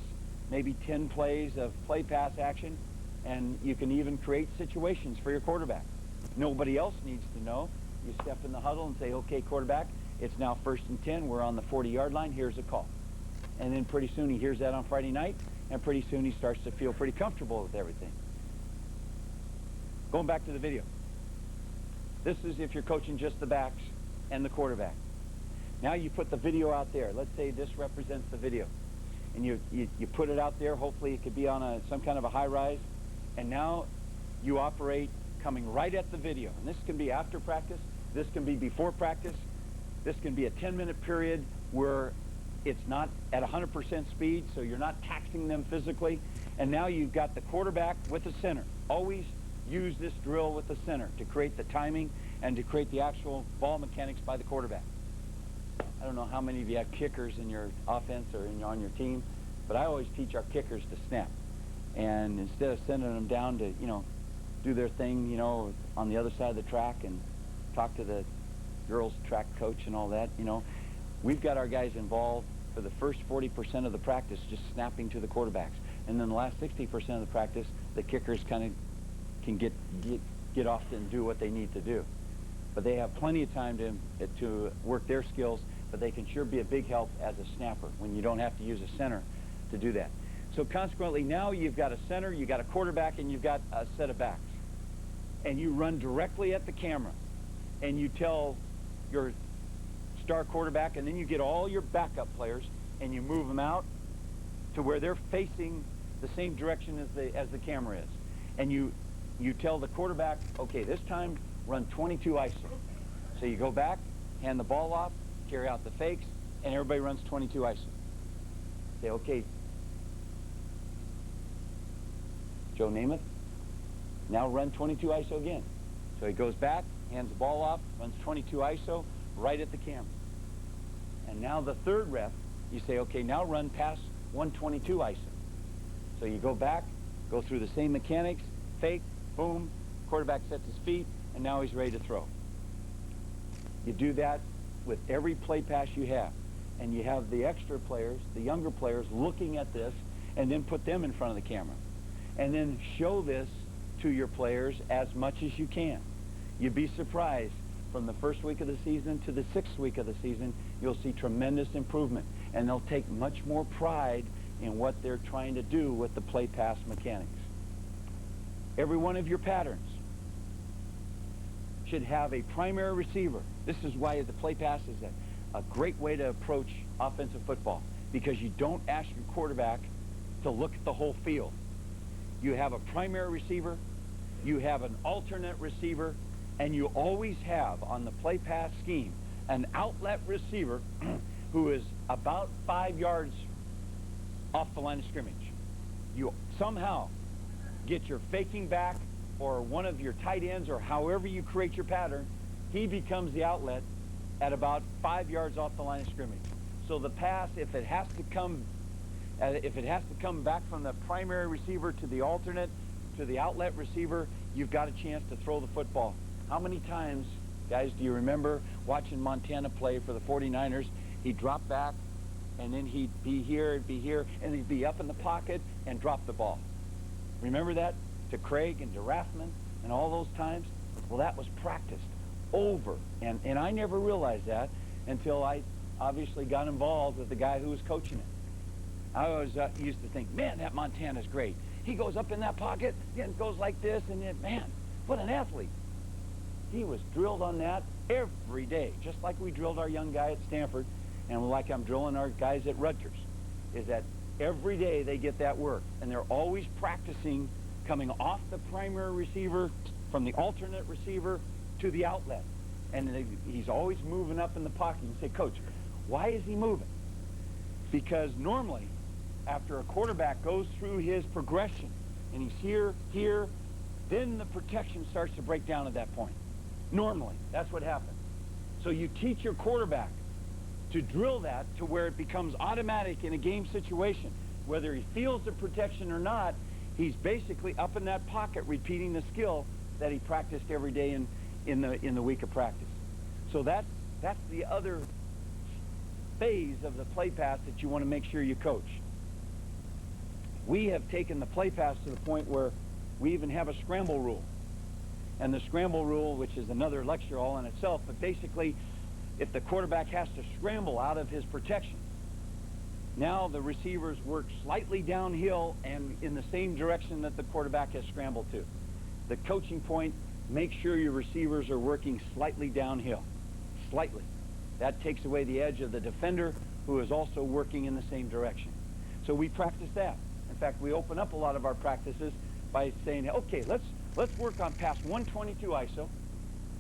maybe 10 plays of play pass action, and you can even create situations for your quarterback. Nobody else needs to know. You step in the huddle and say, okay, quarterback, it's now 1st and 10. We're on the 40-yard line. Here's a call. And then pretty soon he hears that on Friday night, and pretty soon he starts to feel pretty comfortable with everything. Going back to the video. This is if you're coaching just the backs and the quarterback. Now you put the video out there. Let's say this represents the video. And you put it out there. Hopefully it could be on some kind of a high rise. And now you operate coming right at the video. And this can be after practice. This can be before practice. This can be a 10-minute period where it's not at 100% speed, so you're not taxing them physically. And now you've got the quarterback with the center. Always use this drill with the center to create the timing and to create the actual ball mechanics by the quarterback. I don't know how many of you have kickers in your offense or on your team, but I always teach our kickers to snap. And instead of sending them down to, you know, do their thing, you know, on the other side of the track and talk to the girls' track coach and all that, you know, we've got our guys involved for the first 40% of the practice just snapping to the quarterbacks. And then the last 60% of the practice, the kickers kind of can get off and do what they need to do. But they have plenty of time to work their skills, but they can sure be a big help as a snapper when you don't have to use a center to do that. So consequently, now you've got a center, you've got a quarterback, and you've got a set of backs. And you run directly at the camera, and you tell your star quarterback, and then you get all your backup players, and you move them out to where they're facing the same direction as the camera is. And you tell the quarterback, okay, this time run 22 ISO. So you go back, hand the ball off, carry out the fakes, and everybody runs 22 ISO. Say, okay, Joe Namath, now run 22 ISO again. So he goes back, hands the ball off, runs 22 ISO right at the camera. And now the third rep, you say, okay, now run past 122 ISO. So you go back, go through the same mechanics, fake, boom, quarterback sets his feet, and now he's ready to throw. You do that with every play pass you have. And you have the extra players, the younger players, looking at this, and then put them in front of the camera. And then show this to your players as much as you can. You'd be surprised, from the first week of the season to the 6th week of the season, you'll see tremendous improvement. And they'll take much more pride in what they're trying to do with the play pass mechanics. Every one of your patterns should have a primary receiver. This is why the play pass is a great way to approach offensive football, because you don't ask your quarterback to look at the whole field. You have a primary receiver, you have an alternate receiver, and you always have on the play pass scheme an outlet receiver who is about 5 yards off the line of scrimmage. You somehow get your faking back or one of your tight ends, or however you create your pattern, he becomes the outlet at about 5 yards off the line of scrimmage. So the pass, if it has to come back from the primary receiver to the alternate, to the outlet receiver, you've got a chance to throw the football. How many times, guys, do you remember watching Montana play for the 49ers? He'd drop back, and then he'd be here, and he'd be up in the pocket and drop the ball. Remember that? To Craig and to Rathman and all those times? Well, that was practiced over. And I never realized that until I obviously got involved with the guy who was coaching it. I always used to think, man, that Montana's great. He goes up in that pocket and goes like this, and then, man, what an athlete. He was drilled on that every day, just like we drilled our young guy at Stanford and like I'm drilling our guys at Rutgers, is that every day they get that work. And they're always practicing coming off the primary receiver, from the alternate receiver to the outlet. And he's always moving up in the pocket. You say, Coach, why is he moving? Because normally, after a quarterback goes through his progression, and he's here, then the protection starts to break down at that point. Normally, that's what happens. So you teach your quarterback to drill that to where it becomes automatic in a game situation. Whether he feels the protection or not, he's basically up in that pocket repeating the skill that he practiced every day in the week of practice. So that's the other phase of the play pass that you want to make sure you coach. We have taken the play pass to the point where we even have a scramble rule. And the scramble rule, which is another lecture all in itself, but basically, if the quarterback has to scramble out of his protection, now the receivers work slightly downhill and in the same direction that the quarterback has scrambled to. The coaching point, make sure your receivers are working slightly downhill. Slightly. That takes away the edge of the defender, who is also working in the same direction. So we practice that. In fact, we open up a lot of our practices by saying, okay, let's work on pass 122 ISO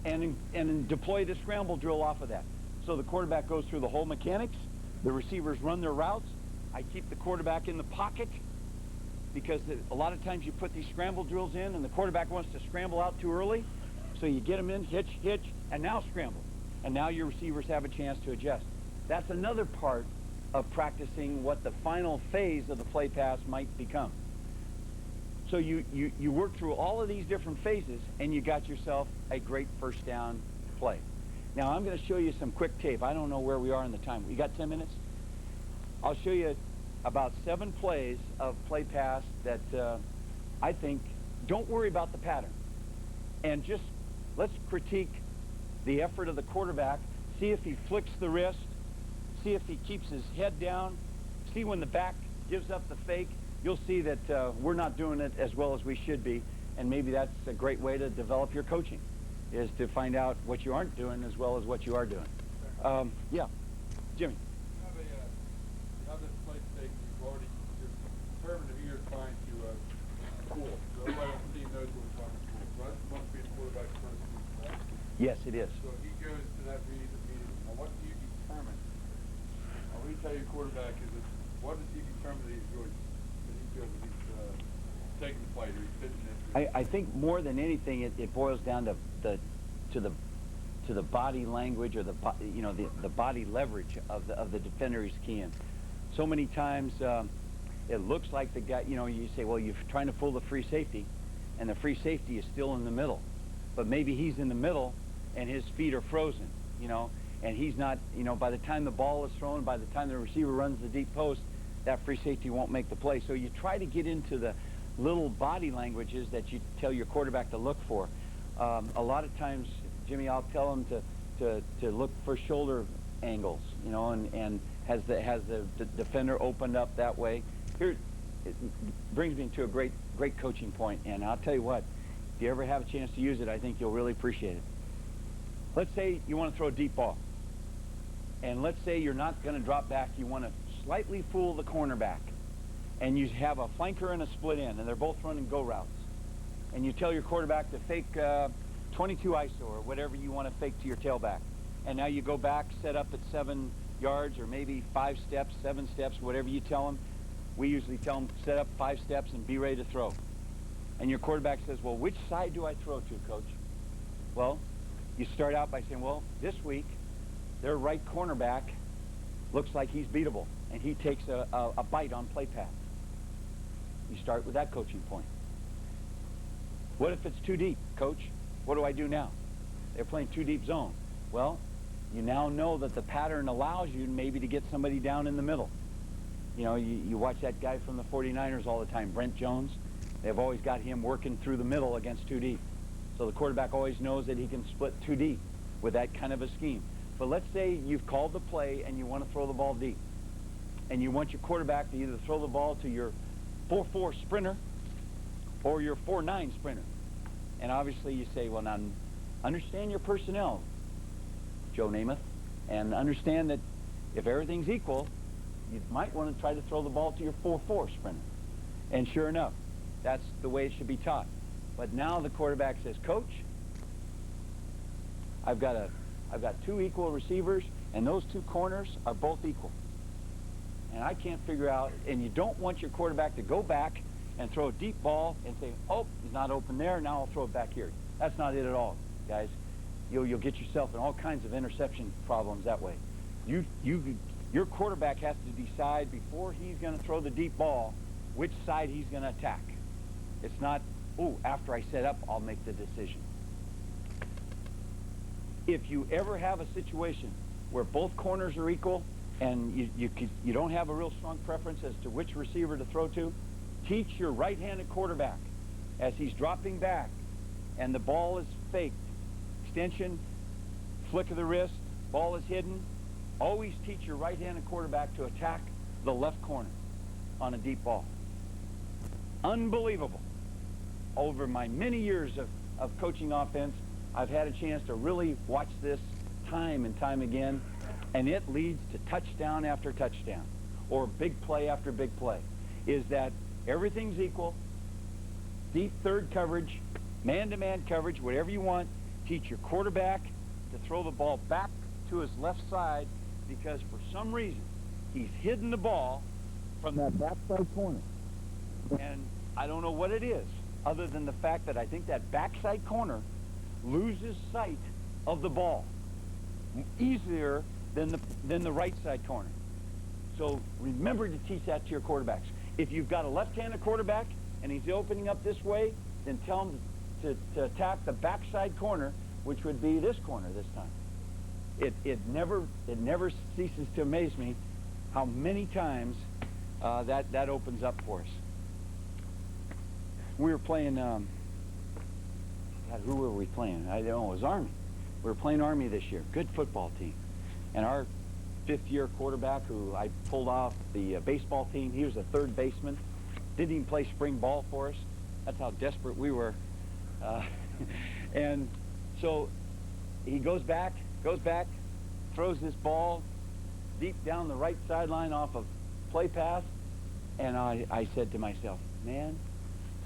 and deploy the scramble drill off of that. So the quarterback goes through the whole mechanics, the receivers run their routes, I keep the quarterback in the pocket, because a lot of times you put these scramble drills in and the quarterback wants to scramble out too early, so you get them in, hitch, and now scramble. And now your receivers have a chance to adjust. That's another part of practicing what the final phase of the play pass might become. So you work through all of these different phases and you got yourself a great first down play. Now I'm going to show you some quick tape. I don't know where we are in the time. We got 10 minutes? I'll show you about 7 plays of play pass that I think, don't worry about the pattern. And just let's critique the effort of the quarterback, see if he flicks the wrist, see if he keeps his head down, see when the back gives up the fake. You'll see that we're not doing it as well as we should be, and maybe that's a great way to develop your coaching, is to find out what you aren't doing as well as what you are doing. Yeah, Jimmy. You have this play state, you're determined who you're trying to fool. So everybody on the team knows what we're trying to fool. So that must be the quarterback's first move, right? Yes, it is. So he goes to that read immediately. Now, what do you determine? Now, we tell your quarterback is that, what does he determine that he's feels that he's taking the play, or he's pitching it? I think more than anything, it boils down to the body language, or the body leverage of the defender he's keying. So many times it looks like the guy, you say, well, you're trying to fool the free safety, and the free safety is still in the middle, but maybe he's in the middle and his feet are frozen, and he's not, by the time the ball is thrown, by the time the receiver runs the deep post, that free safety won't make the play. So you try to get into the little body languages that you tell your quarterback to look for. A lot of times, Jimmy, I'll tell him to look for shoulder angles, and has the defender opened up that way. Here, it brings me to a great coaching point, and I'll tell you what, if you ever have a chance to use it, I think you'll really appreciate it. Let's say you want to throw a deep ball, and let's say you're not going to drop back, you want to slightly fool the cornerback, and you have a flanker and a split end, and they're both running go routes, and you tell your quarterback to fake 22 ISO or whatever you want to fake to your tailback, and now you go back, set up at 7 yards, or maybe 5 steps, 7 steps, whatever you tell them. We usually tell them, set up 5 steps and be ready to throw. And your quarterback says, well, which side do I throw to, Coach? Well, you start out by saying, well, this week their right cornerback looks like he's beatable, and he takes a bite on play pass. You start with that coaching point. What if it's too deep, Coach? What do I do now? They're playing too deep zone. Well, you now know that the pattern allows you maybe to get somebody down in the middle. You watch that guy from the 49ers all the time, Brent Jones. They've always got him working through the middle against too deep. So the quarterback always knows that he can split too deep with that kind of a scheme. But let's say you've called the play and you want to throw the ball deep, and you want your quarterback to either throw the ball to your 4-4 sprinter or your 4-9 sprinter. And obviously you say, well, now understand your personnel, Joe Namath, and understand that if everything's equal, you might want to try to throw the ball to your 4-4 sprinter. And sure enough, that's the way it should be taught. But now the quarterback says, Coach, I've got 2 equal receivers, and those 2 corners are both equal. And I can't figure out, and you don't want your quarterback to go back and throw a deep ball and say, oh, he's not open there, now I'll throw it back here. That's not it at all, guys. You'll get yourself in all kinds of interception problems that way. Your quarterback has to decide before he's going to throw the deep ball which side he's going to attack. It's not, oh, after I set up, I'll make the decision. If you ever have a situation where both corners are equal and you don't have a real strong preference as to which receiver to throw to, teach your right-handed quarterback as he's dropping back and the ball is faked, extension, flick of the wrist, ball is hidden, always teach your right-handed quarterback to attack the left corner on a deep ball. Unbelievable. Over my many years of coaching offense, I've had a chance to really watch this time and time again, and it leads to touchdown after touchdown, or big play after big play, is that everything's equal, deep third coverage, man-to-man coverage, whatever you want. Teach your quarterback to throw the ball back to his left side because for some reason he's hidden the ball from that backside corner. And I don't know what it is, other than the fact that I think that backside corner loses sight of the ball easier than the right side corner. So remember to teach that to your quarterbacks. If you've got a left-handed quarterback and he's opening up this way, then tell him to attack the backside corner, which would be this corner this time. It never ceases to amaze me how many times that opens up for us. We were playing, God, who were we playing? I don't know, it was Army. We were playing Army this year, good football team. And our 5th-year quarterback, who I pulled off the baseball team, he was a third baseman, didn't even play spring ball for us. That's how desperate we were. And so he goes back, throws this ball deep down the right sideline off of play pass, and I said to myself, man,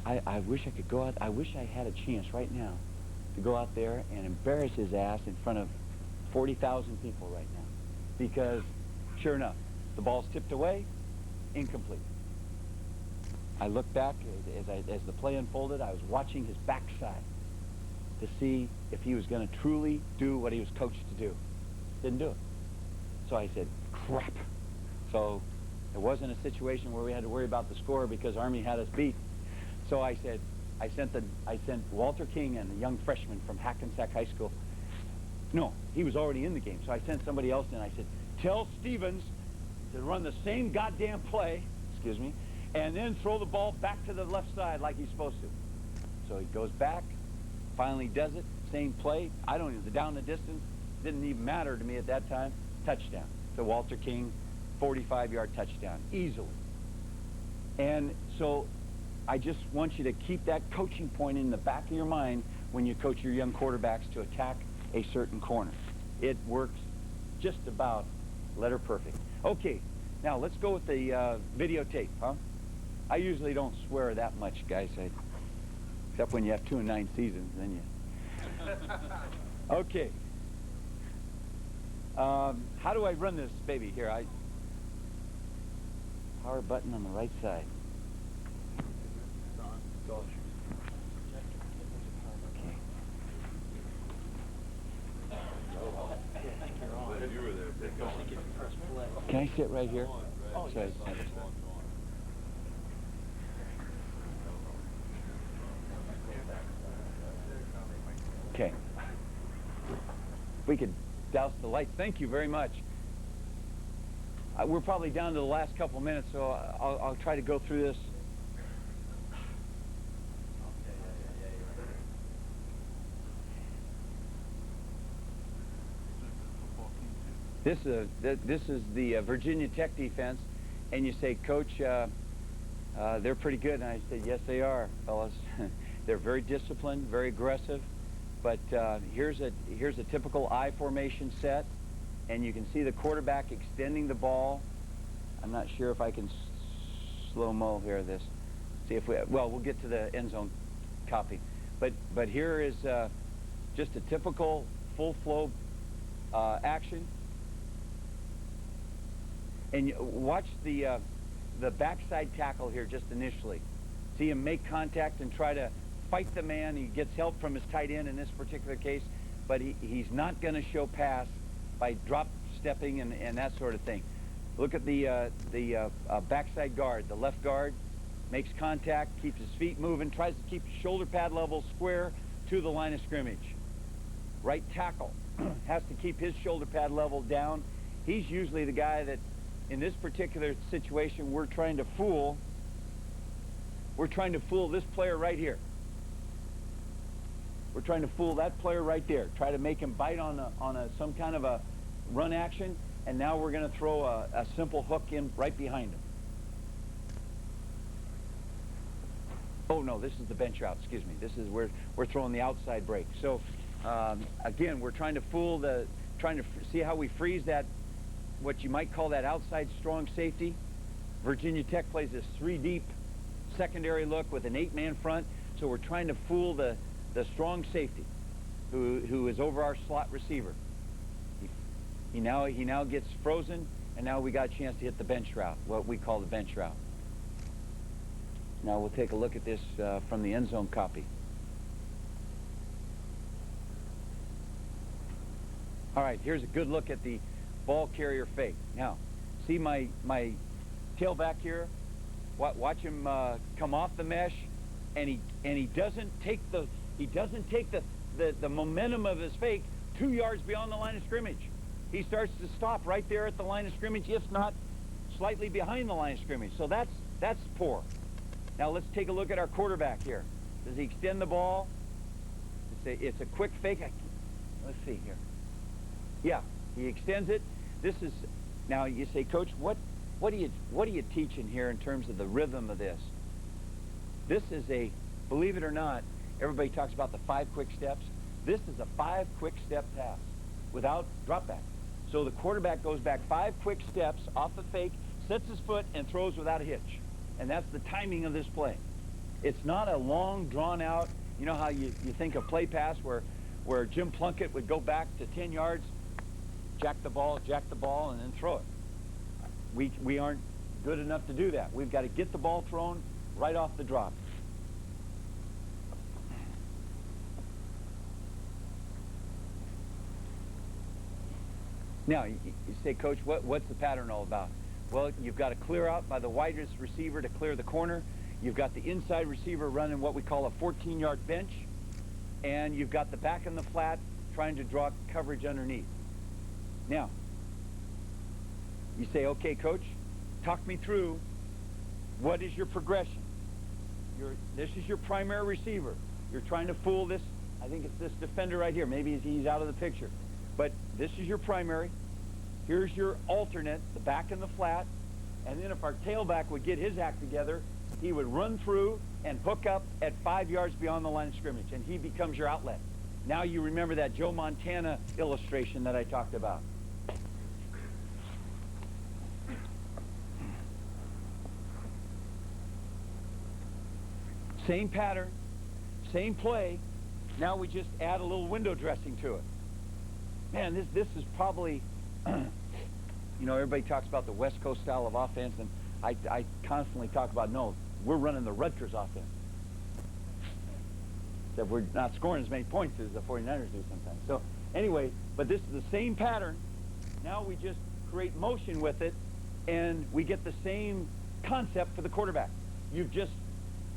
I wish I could go out, I wish I had a chance right now to go out there and embarrass his ass in front of 40,000 people right now. Because, sure enough, the ball's tipped away, incomplete. I looked back as the play unfolded. I was watching his backside to see if he was going to truly do what he was coached to do. Didn't do it. So I said, crap. So it wasn't a situation where we had to worry about the score because Army had us beat. So I said, I sent Walter King and a young freshman from Hackensack High School. No, he was already in the game. So I sent somebody else in. I said, tell Stevens to run the same goddamn play, excuse me, and then throw the ball back to the left side like he's supposed to. So he goes back, finally does it, same play. I don't even, down the distance, didn't even matter to me at that time. Touchdown to Walter King, 45-yard touchdown, easily. And so I just want you to keep that coaching point in the back of your mind when you coach your young quarterbacks to attack a certain corner. It works just about letter perfect. Okay, now let's go with the videotape, huh? I usually don't swear that much, guys, except when you have 2 and 9 seasons, then you... Okay. How do I run this baby here? Power button on the right side. Can I sit right here? Oh, yes. Okay. We could douse the lights. Thank you very much. We're probably down to the last couple minutes, so I'll try to go through this. This is the Virginia Tech defense, and you say, Coach, they're pretty good. And I said, yes, they are, fellas. They're very disciplined, very aggressive. But here's a typical I formation set, and you can see the quarterback extending the ball. I'm not sure if I can slow-mo here this. See if we'll get to the end zone copy. But here is just a typical full flow action. And watch the backside tackle here just initially. See him make contact and try to fight the man. He gets help from his tight end in this particular case, but he's not going to show pass by drop stepping and that sort of thing. Look at the backside guard, the left guard, makes contact, keeps his feet moving, tries to keep his shoulder pad level square to the line of scrimmage. Right tackle has to keep his shoulder pad level down. He's usually the guy that, in this particular situation, we're trying to fool. We're trying to fool this player right here. We're trying to fool that player right there. Try to make him bite on some kind of a run action, and now we're going to throw a simple hook in right behind him. Oh no, this is the bench route. Excuse me. This is where we're throwing the outside break. So again, we're trying to fool trying to see how we freeze that, what you might call that outside strong safety. Virginia Tech plays this 3-deep secondary look with an 8-man front. So we're trying to fool the strong safety, who is over our slot receiver. He now gets frozen, and now we got a chance to hit the bench route, what we call the bench route. Now we'll take a look at this from the end zone copy. All right, here's a good look at the ball carrier fake. Now, see my tailback here? Watch him come off the mesh, and he doesn't take the momentum of his fake 2 yards beyond the line of scrimmage. He starts to stop right there at the line of scrimmage, if not slightly behind the line of scrimmage. So that's poor. Now let's take a look at our quarterback here. Does he extend the ball? It's a quick fake. Let's see here. Yeah, he extends it. This is, now you say, Coach, what are you teaching here in terms of the rhythm of this? This is a, believe it or not, everybody talks about the 5 quick steps. This is a 5 quick step pass without drop back. So the quarterback goes back 5 quick steps off the fake, sets his foot, and throws without a hitch. And that's the timing of this play. It's not a long, drawn-out, you know how you think of play pass where Jim Plunkett would go back to 10 yards, jack the ball, and then throw it. We aren't good enough to do that. We've got to get the ball thrown right off the drop. Now, you say, Coach, what's the pattern all about? Well, you've got to clear out by the widest receiver to clear the corner. You've got the inside receiver running what we call a 14-yard bench. And you've got the back in the flat trying to draw coverage underneath. Now, you say, okay, Coach, talk me through what is your progression. This is your primary receiver. You're trying to fool this, I think it's this defender right here. Maybe he's out of the picture. But this is your primary. Here's your alternate, the back in the flat. And then if our tailback would get his act together, he would run through and hook up at 5 yards beyond the line of scrimmage, and he becomes your outlet. Now you remember that Joe Montana illustration that I talked about. Same pattern, same play. Now we just add a little window dressing to it. Man, this is probably, you know, everybody talks about the West Coast style of offense, and I constantly talk about, no, we're running the Rutgers offense. That we're not scoring as many points as the 49ers do sometimes. So anyway, but this is the same pattern. Now we just create motion with it, and we get the same concept for the quarterback. You've just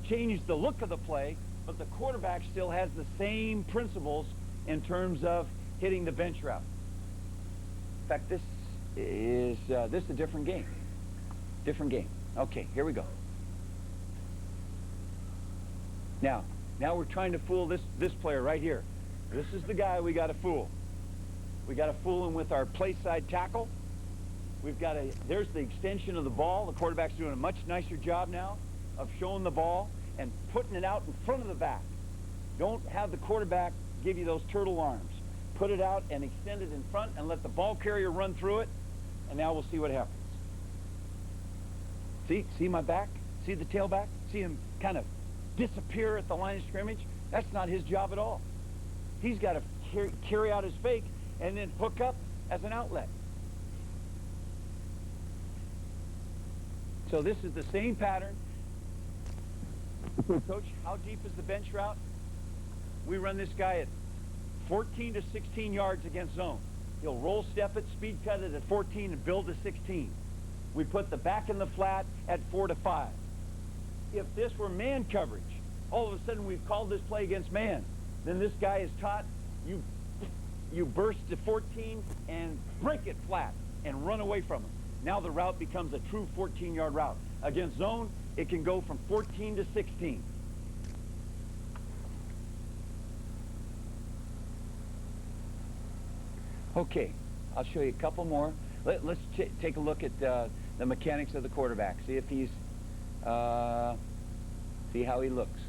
changed the look of the play, but the quarterback still has the same principles in terms of hitting the bench route. In fact, this is a different game. Different game. Okay, here we go. Now we're trying to fool this player right here. This is the guy we got to fool. We got to fool him with our play side tackle. There's the extension of the ball. The quarterback's doing a much nicer job now of showing the ball and putting it out in front of the back. Don't have the quarterback give you those turtle arms. Put it out and extend it in front and let the ball carrier run through it, and now we'll see what happens. See my back? See the tailback? See him kind of disappear at the line of scrimmage? That's not his job at all. He's got to carry out his fake and then hook up as an outlet. So this is the same pattern. Coach, how deep is the bench route? We run this guy at 14 to 16 yards against zone. He'll roll step it, speed cut it at 14 and build to 16. We put the back in the flat at 4 to 5. If this were man coverage, all of a sudden we've called this play against man, then this guy is taught you burst to 14 and break it flat and run away from him. Now the route becomes a true 14-yard route. Against zone, it can go from 14 to 16. Okay, I'll show you a couple more. Let's take a look at the mechanics of the quarterback. See if he's, see how he looks.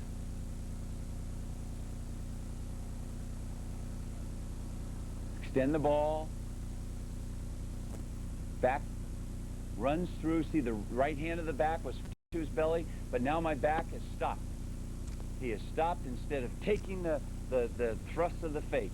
Extend the ball. Back runs through. See, the right hand of the back was to his belly, but now my back has stopped. He has stopped instead of taking the thrust of the fake.